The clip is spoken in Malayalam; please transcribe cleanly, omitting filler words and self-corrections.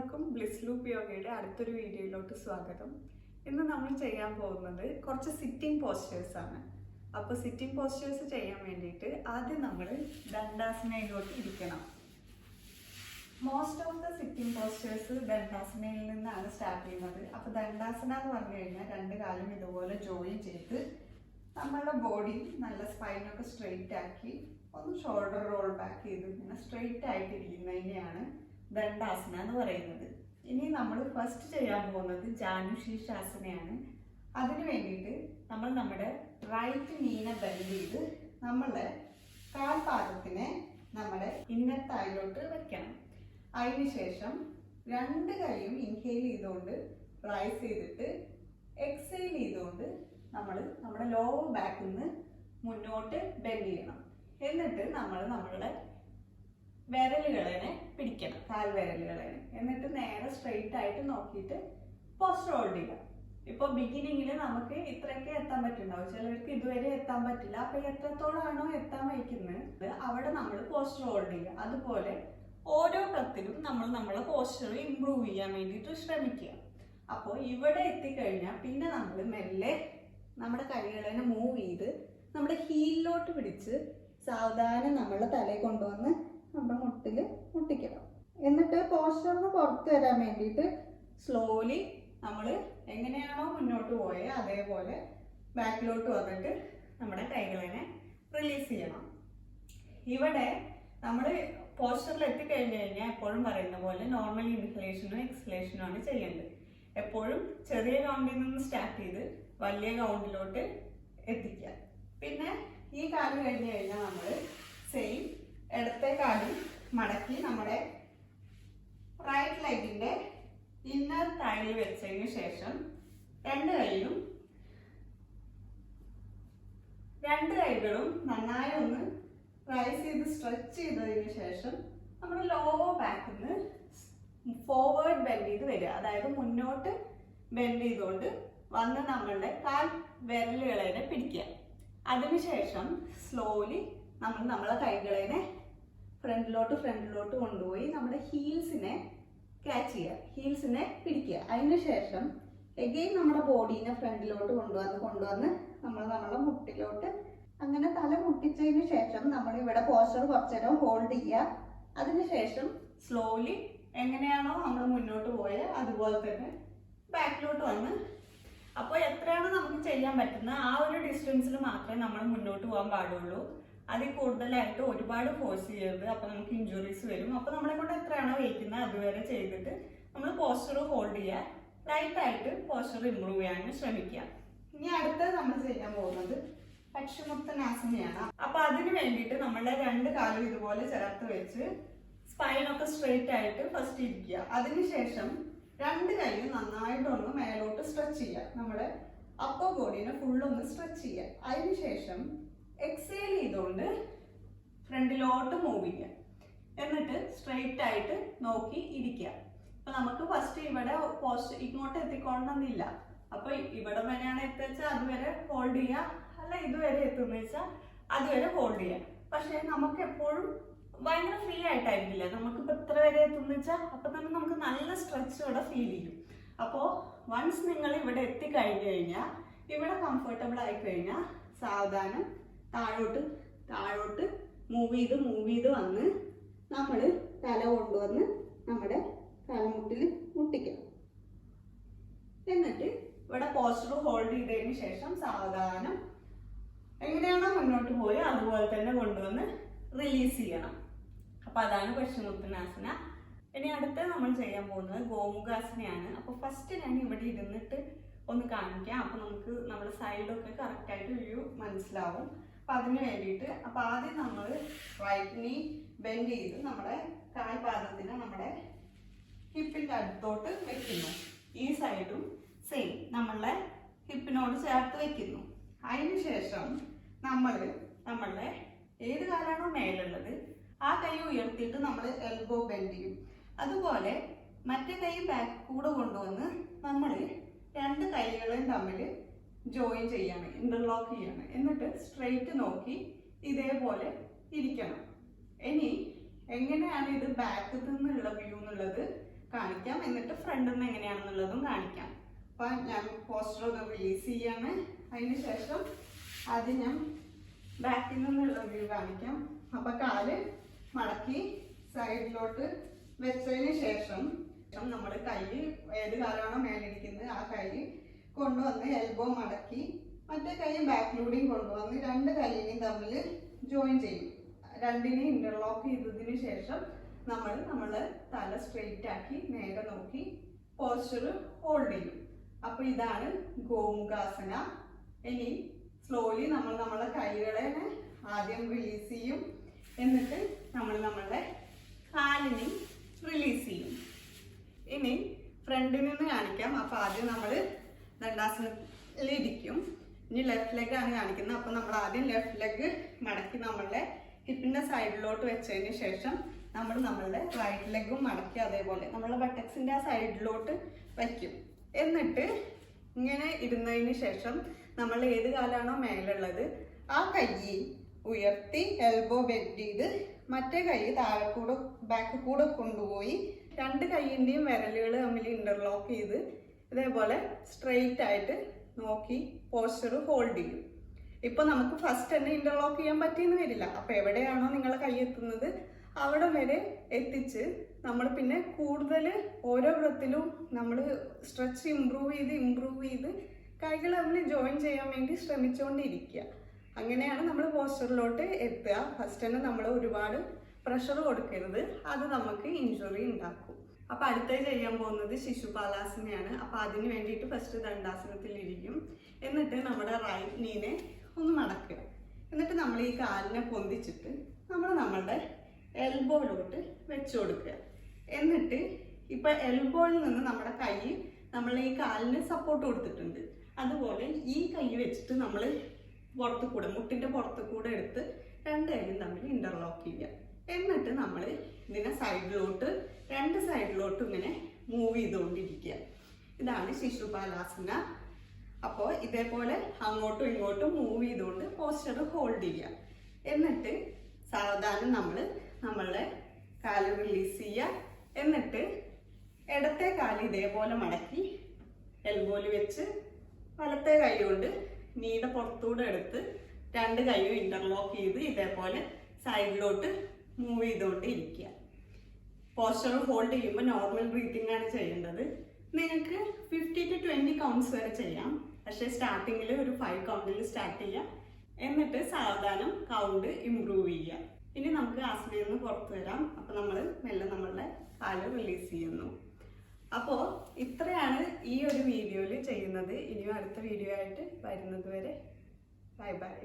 എല്ലാവർക്കും ബ്ലിസ് ലൂപ്പ് യോഗയുടെ അടുത്തൊരു വീഡിയോയിലോട്ട് സ്വാഗതം. ഇന്ന് നമ്മൾ ചെയ്യാൻ പോകുന്നത് കുറച്ച് സിറ്റിംഗ് പോസ്റ്റേഴ്സ് ആണ്. അപ്പോൾ സിറ്റിംഗ് പോസ്റ്റേഴ്സ് ചെയ്യാൻ വേണ്ടിയിട്ട് ആദ്യം നമ്മൾ ദണ്ഡാസനയിലോട്ട് ഇരിക്കണം. Most of the sitting postures ദണ്ഡാസനയിൽ നിന്നാണ് സ്റ്റാർട്ട് ചെയ്യുന്നത്. അപ്പോൾ ദണ്ഡാസന എന്ന് പറഞ്ഞു കഴിഞ്ഞാൽ രണ്ട് കാലും ഇതുപോലെ ജോയിൻ ചെയ്ത് നമ്മളുടെ ബോഡി നല്ല സ്പൈനൊക്കെ സ്ട്രെയിറ്റ് ആക്കി ഒന്ന് ഷോൾഡർ റോൾ ബാക്ക് ചെയ്ത് ഇങ്ങനെ സ്ട്രെയിറ്റ് ആയിട്ടിരിക്കുന്നതിനെയാണ് ദണ്ഡാസന എന്ന് പറയുന്നത്. ഇനി നമ്മൾ ഫസ്റ്റ് ചെയ്യാൻ പോകുന്നത് ജാനുശീർഷാസനയാണ്. അതിന് വേണ്ടിയിട്ട് നമ്മൾ നമ്മുടെ റൈറ്റ് നീനെ ബെൻഡ് ചെയ്ത് നമ്മളുടെ കാൽപാദത്തിനെ നമ്മുടെ ഇന്നർ തായിലോട്ട് വെക്കണം. അതിനുശേഷം രണ്ട് കൈയും ഇൻഹെയിൽ ചെയ്തുകൊണ്ട് റൈസ് ചെയ്തിട്ട് എക്സെയിൽ ചെയ്തുകൊണ്ട് നമ്മൾ നമ്മുടെ ലോവർ ബാക്കിൽ നിന്ന് മുന്നോട്ട് ബെൻഡ് ചെയ്യണം. എന്നിട്ട് നമ്മൾ നമ്മളുടെ വിരലുകളെ പിടിക്കണം, കാൽ വിരലുകളെ. എന്നിട്ട് നേരെ സ്ട്രെയിറ്റ് ആയിട്ട് നോക്കിയിട്ട് പോസ്റ്റർ ഹോൾഡ് ചെയ്യാം. ഇപ്പോൾ ബിഗിനിങ്ങിൽ നമുക്ക് ഇത്രയൊക്കെ എത്താൻ പറ്റുന്നുണ്ടാവും, ചിലർക്ക് ഇതുവരെ എത്താൻ പറ്റില്ല. അപ്പൊ എത്രത്തോളാണോ എത്താൻ വയ്ക്കുന്നത് അവിടെ നമ്മൾ പോസ്റ്റർ ഹോൾഡ് ചെയ്യുക. അതുപോലെ ഓരോ ബ്രത്തിലും നമ്മൾ നമ്മളെ പോസ്റ്റർ ഇംപ്രൂവ് ചെയ്യാൻ വേണ്ടിയിട്ട് ശ്രമിക്കുക. അപ്പോൾ ഇവിടെ എത്തിക്കഴിഞ്ഞാൽ പിന്നെ നമ്മൾ മെല്ലെ നമ്മുടെ കൈകളെ മൂവ് ചെയ്ത് നമ്മുടെ ഹീലിലോട്ട് പിടിച്ച് സാവധാനം നമ്മളെ തലയിൽ കൊണ്ടുവന്ന് നമ്മുടെ മുട്ടിൽ മുട്ടിക്കണം. എന്നിട്ട് പോസ്റ്ററിന് പുറത്ത് വരാൻ വേണ്ടിയിട്ട് സ്ലോലി നമ്മൾ എങ്ങനെയാണോ മുന്നോട്ട് പോയത് അതേപോലെ ബാക്കിലോട്ട് വന്നിട്ട് നമ്മുടെ കൈകളെ റിലീസ് ചെയ്യണം. ഇവിടെ നമ്മൾ പോസ്റ്ററിൽ എത്തിക്കഴിഞ്ഞ് കഴിഞ്ഞാൽ എപ്പോഴും പറയുന്ന പോലെ നോർമൽ ഇൻഹലേഷനും എക്സ്ഹലേഷനും ആണ് ചെയ്യേണ്ടത്. എപ്പോഴും ചെറിയ കൗണ്ടിൽ നിന്ന് സ്റ്റാർട്ട് ചെയ്ത് വലിയ കൗണ്ടിലോട്ട് എത്തിക്കുക. പിന്നെ ഈ കാല് കഴിഞ്ഞ് കഴിഞ്ഞാൽ നമ്മൾ സെയിം ഇടത്തെ കാലും മടക്കി നമ്മുടെ റൈറ്റ് ലെഗിന്റെ ഇന്നർ താഴെ വെച്ചതിന് ശേഷം രണ്ട് കൈകളും നന്നായി ഒന്ന് റൈസ് ചെയ്ത് സ്ട്രെച്ച് ചെയ്തതിന് ശേഷം നമ്മുടെ ലോവർ ബാക്കിൽ നിന്ന് ഫോർവേഡ് ബെൻഡ് ചെയ്ത് വരിക. അതായത് മുന്നോട്ട് ബെൻഡ് ചെയ്തുകൊണ്ട് വന്ന് നമ്മളുടെ കാൽ വിരലുകളെ പിടിക്കുക. അതിനുശേഷം സ്ലോലി നമ്മൾ നമ്മളെ കൈകളെ ഫ്രണ്ടിലോട്ട് കൊണ്ടുപോയി നമ്മുടെ ഹീൽസിനെ ക്യാച്ച് ചെയ്യുക, ഹീൽസിനെ പിടിക്കുക. അതിനുശേഷം എഗെയിൻ നമ്മുടെ ബോഡീനെ ഫ്രണ്ടിലോട്ട് കൊണ്ടുവന്ന് നമ്മൾ നമ്മളെ മുട്ടിലോട്ട് അങ്ങനെ തല മുട്ടിച്ചതിന് ശേഷം നമ്മൾ ഇവിടെ പോസ്റ്റർ കുറച്ചു നേരം ഹോൾഡ് ചെയ്യുക. അതിനുശേഷം സ്ലോലി എങ്ങനെയാണോ നമ്മൾ മുന്നോട്ട് പോയത് അതുപോലെ തന്നെ ബാക്കിലോട്ട് വന്ന്, അപ്പോൾ എത്രയാണോ നമുക്ക് ചെയ്യാൻ പറ്റുന്ന ആ ഒരു ഡിസ്റ്റൻസിൽ മാത്രമേ നമ്മൾ മുന്നോട്ട് പോകാൻ പാടുള്ളൂ. അതിൽ കൂടുതലായിട്ട് ഒരുപാട് ഫോഴ്സ് ചെയ്യരുത്, അപ്പോൾ നമുക്ക് ഇഞ്ചുറീസ് വരും. അപ്പോൾ നമ്മളെ കൊണ്ട് എത്രയാണോ വയ്ക്കുന്നത് അതുവരെ ചെയ്തിട്ട് നമ്മൾ പോസ്റ്റർ ഹോൾഡ് ചെയ്യുക, ലൈറ്റായിട്ട് പോസ്റ്റർ ഇമ്പ്രൂവ് ചെയ്യാൻ ശ്രമിക്കുക. ഇനി അടുത്തത് നമ്മൾ ചെയ്യാൻ പോകുന്നത് പക്ഷിമുക്തനാസനയാണ്. അപ്പൊ അതിന് വേണ്ടിയിട്ട് നമ്മളുടെ രണ്ട് കാലും ഇതുപോലെ ചേർത്ത് വെച്ച് സ്പൈനൊക്കെ സ്ട്രെയിറ്റ് ആയിട്ട് ഫസ്റ്റ് ഇരിക്കുക. അതിനുശേഷം രണ്ട് കൈയും നന്നായിട്ടൊന്ന് മേലോട്ട് സ്ട്രെച്ച് ചെയ്യുക, നമ്മുടെ അപ്പർ ബോഡീനെ ഫുള്ളൊന്ന് സ്ട്രെച്ച് ചെയ്യുക. അതിനുശേഷം എക്സേൽ ചെയ്തുകൊണ്ട് ഫ്രണ്ടിലോട്ട് മൂവ് ചെയ്യുക. എന്നിട്ട് സ്ട്രെയിറ്റ് ആയിട്ട് നോക്കി ഇരിക്കുക. അപ്പൊ നമുക്ക് ഫസ്റ്റ് ഇവിടെ പോസ്റ്റ് ഇങ്ങോട്ട് എത്തിക്കൊണ്ടെന്നില്ല. അപ്പൊ ഇവിടെ വരെയാണ് എത്തിച്ചാൽ അതുവരെ ഹോൾഡ് ചെയ്യുക, അല്ല ഇതുവരെ എത്തുന്ന വെച്ചാൽ അതുവരെ ഹോൾഡ് ചെയ്യുക. പക്ഷെ നമുക്ക് എപ്പോഴും ഭയങ്കര ഫ്രീ ആയിട്ടായിരിക്കില്ല. നമുക്കിപ്പോൾ ഇത്ര വരെ എത്തുന്ന വെച്ചാൽ അപ്പൊ തന്നെ നമുക്ക് നല്ല സ്ട്രെച്ച് ഇവിടെ ഫീൽ ചെയ്യും. അപ്പോൾ വൺസ് നിങ്ങൾ ഇവിടെ എത്തിക്കഴിഞ്ഞു കഴിഞ്ഞാൽ, ഇവിടെ കംഫർട്ടബിൾ ആയി കഴിഞ്ഞാൽ സാവധാനം താഴോട്ട് മൂവ് ചെയ്ത് വന്ന് നമ്മൾ തല കൊണ്ടുവന്ന് നമ്മുടെ കാൽമുട്ടിൽ മുട്ടിക്കണം. എന്നിട്ട് ഇവിടെ പോസ്റ്റർ ഹോൾഡ് ചെയ്തതിന് ശേഷം സാവധാനം എങ്ങനെയാണോ മുന്നോട്ട് പോയി അതുപോലെ തന്നെ കൊണ്ടുവന്ന് റിലീസ് ചെയ്യണം. അപ്പൊ അതാണ് പക്ഷിമുക്തനാസന. ഇനി അടുത്ത് നമ്മൾ ചെയ്യാൻ പോകുന്നത് ഗോമുഖാസനയാണ്. അപ്പൊ ഫസ്റ്റ് ഞാൻ ഇവിടെ ഇരുന്നിട്ട് ഒന്ന് കാണിക്കാം, അപ്പൊ നമുക്ക് നമ്മുടെ സൈഡൊക്കെ കറക്റ്റ് ആയിട്ട് വ്യൂ മനസ്സിലാവും. അപ്പൊ അതിന് വേണ്ടിയിട്ട് ആദ്യം നമ്മൾ റൈറ്റ് നീ ബെൻഡ് ചെയ്ത് നമ്മുടെ കാൽപാദത്തിനെ നമ്മുടെ ഹിപ്പിന്റെ അടുത്തോട്ട് വെക്കുന്നു. ഈ സൈഡും സെയിം നമ്മളുടെ ഹിപ്പിനോട് ചേർത്ത് വെക്കുന്നു. അതിനുശേഷം നമ്മളുടെ ഏത് കാലാണോ മേലുള്ളത് ആ കൈ ഉയർത്തിയിട്ട് നമ്മൾ എൽബോ ബെൻഡ് ചെയ്യും. അതുപോലെ മറ്റേ കൈ ബാക്ക് കൂടെ കൊണ്ടുവന്ന് നമ്മൾ രണ്ട് കൈകളെയും തമ്മിൽ ജോയിൻ ചെയ്യാണ്, ഇന്റർലോക്ക് ചെയ്യാണ്. എന്നിട്ട് സ്ട്രെയിറ്റ് നോക്കി ഇതേപോലെ ഇരിക്കണം. ഇനി എങ്ങനെയാണ് ഇത് ബാക്കിൽ നിന്നുള്ള വ്യൂ എന്നുള്ളത് കാണിക്കാം, എന്നിട്ട് ഫ്രണ്ടിൽ നിന്ന് എങ്ങനെയാണെന്നുള്ളതും കാണിക്കാം. അപ്പം ഞാൻ പോസ്റ്റർ ഒന്ന് റിലീസ് ചെയ്യാണ്. അതിന് ശേഷം ആദ്യം ഞാൻ ബാക്കിൽ നിന്നുള്ള വ്യൂ കാണിക്കാം. അപ്പം കാല് മടക്കി സൈഡിലോട്ട് വെച്ചതിന് ശേഷം നമ്മൾ കൈ ഏത് കാലാണോ മേലിരിക്കുന്നത് ആ കൈ കൊണ്ടുവന്ന് എൽബോ മടക്കി മറ്റേ കൈ ബാക്കിലൂടെയും കൊണ്ടുവന്ന് രണ്ട് കൈയിനെയും തമ്മിൽ ജോയിൻ ചെയ്യും. രണ്ടിനെയും ഇന്റർലോക്ക് ചെയ്തതിന് ശേഷം നമ്മൾ നമ്മളെ തല സ്ട്രെയിറ്റ് ആക്കി നേരെ നോക്കി പോസ്റ്റർ ഹോൾഡ് ചെയ്യും. അപ്പൊ ഇതാണ് ഗോമുഖാസന. ഇനി സ്ലോലി നമ്മൾ നമ്മളെ കൈകളെ ആദ്യം റിലീസ് ചെയ്യും, എന്നിട്ട് നമ്മൾ നമ്മളുടെ കാലിനെ റിലീസ് ചെയ്യും. ഇനി ഫ്രണ്ടിൽ നിന്ന് കാണിക്കാം. അപ്പൊ ആദ്യം നമ്മൾ ദണ്ഡാസനത്തിലിരിക്കും. ഇനി ലെഫ്റ്റ് ലെഗ് ആണ് കാണിക്കുന്നത്. അപ്പൊ നമ്മൾ ആദ്യം ലെഫ്റ്റ് ലെഗ് മടക്കി നമ്മളുടെ ഹിപ്പിന്റെ സൈഡിലോട്ട് വെച്ചതിന് ശേഷം നമ്മൾ നമ്മളുടെ റൈറ്റ് ലെഗും മടക്കി അതേപോലെ നമ്മളെ ബട്ടക്സിന്റെ ആ സൈഡിലോട്ട് വയ്ക്കും. എന്നിട്ട് ഇങ്ങനെ ഇരുന്നതിന് ശേഷം നമ്മൾ ഏത് കാലാണോ മേലുള്ളത് ആ കൈ ഉയർത്തി എൽബോ ബെൻഡ് ചെയ്ത് മറ്റേ കൈ താഴെ കൂടെ ബാക്ക് കൂടെ കൊണ്ടുപോയി രണ്ട് കൈയിന്റെയും വിരലുകൾ തമ്മിൽ ഇന്റർലോക്ക് ചെയ്ത് ഇതേപോലെ സ്ട്രെയിറ്റ് ആയിട്ട് നോക്കി പോസ്റ്റർ ഹോൾഡ് ചെയ്യും. ഇപ്പൊ നമുക്ക് ഫസ്റ്റ് തന്നെ ഇന്റർലോക്ക് ചെയ്യാൻ പറ്റിയെന്ന് വരില്ല. അപ്പൊ എവിടെയാണോ നിങ്ങളെ കൈ എത്തുന്നത് അവിടെ വരെ എത്തിച്ച് നമ്മൾ പിന്നെ കൂടുതൽ ഓരോ ബ്രത്തിലും നമ്മൾ സ്ട്രെച്ച് ഇമ്പ്രൂവ് ചെയ്ത് കൈകൾ തമ്മിൽ ജോയിൻ ചെയ്യാൻ വേണ്ടി ശ്രമിച്ചുകൊണ്ടിരിക്കുക. അങ്ങനെയാണ് നമ്മൾ പോസ്റ്ററിലോട്ട് എത്തുക. ഫസ്റ്റ് തന്നെ നമ്മൾ ഒരുപാട് പ്രഷർ കൊടുക്കരുത്, അത് നമുക്ക് ഇഞ്ചുറി ഉണ്ടാക്കും. അപ്പൊ അടുത്തായി ചെയ്യാൻ പോകുന്നത് ശിശുപാലാസനയാണ്. അപ്പൊ അതിന് വേണ്ടിയിട്ട് ഫസ്റ്റ് ദണ്ഡാസനത്തിൽ ഇരിക്കും. എന്നിട്ട് നമ്മുടെ റൈറ്റ് നീനെ ഒന്ന് മടക്കുക. എന്നിട്ട് നമ്മൾ ഈ കാലിനെ പൊന്തിച്ചിട്ട് നമ്മളുടെ എൽബോയിലോട്ട് വെച്ചു കൊടുക്കുക. എന്നിട്ട് ഇപ്പൊ എൽബോയിൽ നിന്ന് നമ്മുടെ കൈ നമ്മൾ ഈ കാലിന് സപ്പോർട്ട് കൊടുത്തിട്ടുണ്ട്, അതുപോലെ ഈ കൈ വെച്ചിട്ട് നമ്മൾ പുറത്തു കൂടെ മുട്ടിന്റെ പുറത്തു കൂടെ എടുത്ത് രണ്ട് കൈയും തമ്മിൽ ഇന്റർലോക്ക് ചെയ്യുക. എന്നിട്ട് നമ്മൾ ഇതിനെ രണ്ട് സൈഡിലോട്ടും ഇങ്ങനെ മൂവ് ചെയ്തുകൊണ്ടിരിക്കുക. ഇതാണ് ശിശുപാലാസന. അപ്പോൾ ഇതേപോലെ അങ്ങോട്ടും ഇങ്ങോട്ടും മൂവ് ചെയ്തുകൊണ്ട് പോസ്റ്റർ ഹോൾഡ് ചെയ്യുക. എന്നിട്ട് സാവധാനം നമ്മളുടെ കാല് റിലീസ് ചെയ്യുക. എന്നിട്ട് ഇടത്തെ കാല് ഇതേപോലെ മടക്കി എൽബോയിൽ വെച്ച് വലത്തെ കൈ കൊണ്ട് നീടെ പുറത്തൂടെ എടുത്ത് രണ്ട് കൈയും ഇന്റർലോക്ക് ചെയ്ത് ഇതേപോലെ സൈഡിലോട്ട് മൂവ് ചെയ്തുകൊണ്ട് ഇരിക്കുക. പോസ്റ്റർ ഹോൾഡ് ചെയ്യുമ്പോൾ നോർമൽ ബ്രീത്തിങ് ആണ് ചെയ്യേണ്ടത്. നിങ്ങൾക്ക് 50 to 20 കൗണ്ട്സ് വരെ ചെയ്യാം. പക്ഷേ സ്റ്റാർട്ടിങ്ങിൽ ഒരു 5 കൗണ്ടിൽ സ്റ്റാർട്ട് ചെയ്യുക. എന്നിട്ട് സാവധാനം കൗണ്ട് ഇംപ്രൂവ് ചെയ്യുക. ഇനി നമുക്ക് ആസനയിൽ നിന്ന് പുറത്തു വരാം. അപ്പോൾ നമ്മൾ മെല്ലെ നമ്മളുടെ കാല് റിലീസ് ചെയ്യുന്നു. അപ്പോൾ ഇത്രയാണ് ഈ ഒരു വീഡിയോയിൽ ചെയ്യുന്നത്. ഇനിയും അടുത്ത വീഡിയോ ആയിട്ട് വരുന്നത് വരെ ബൈ ബൈ.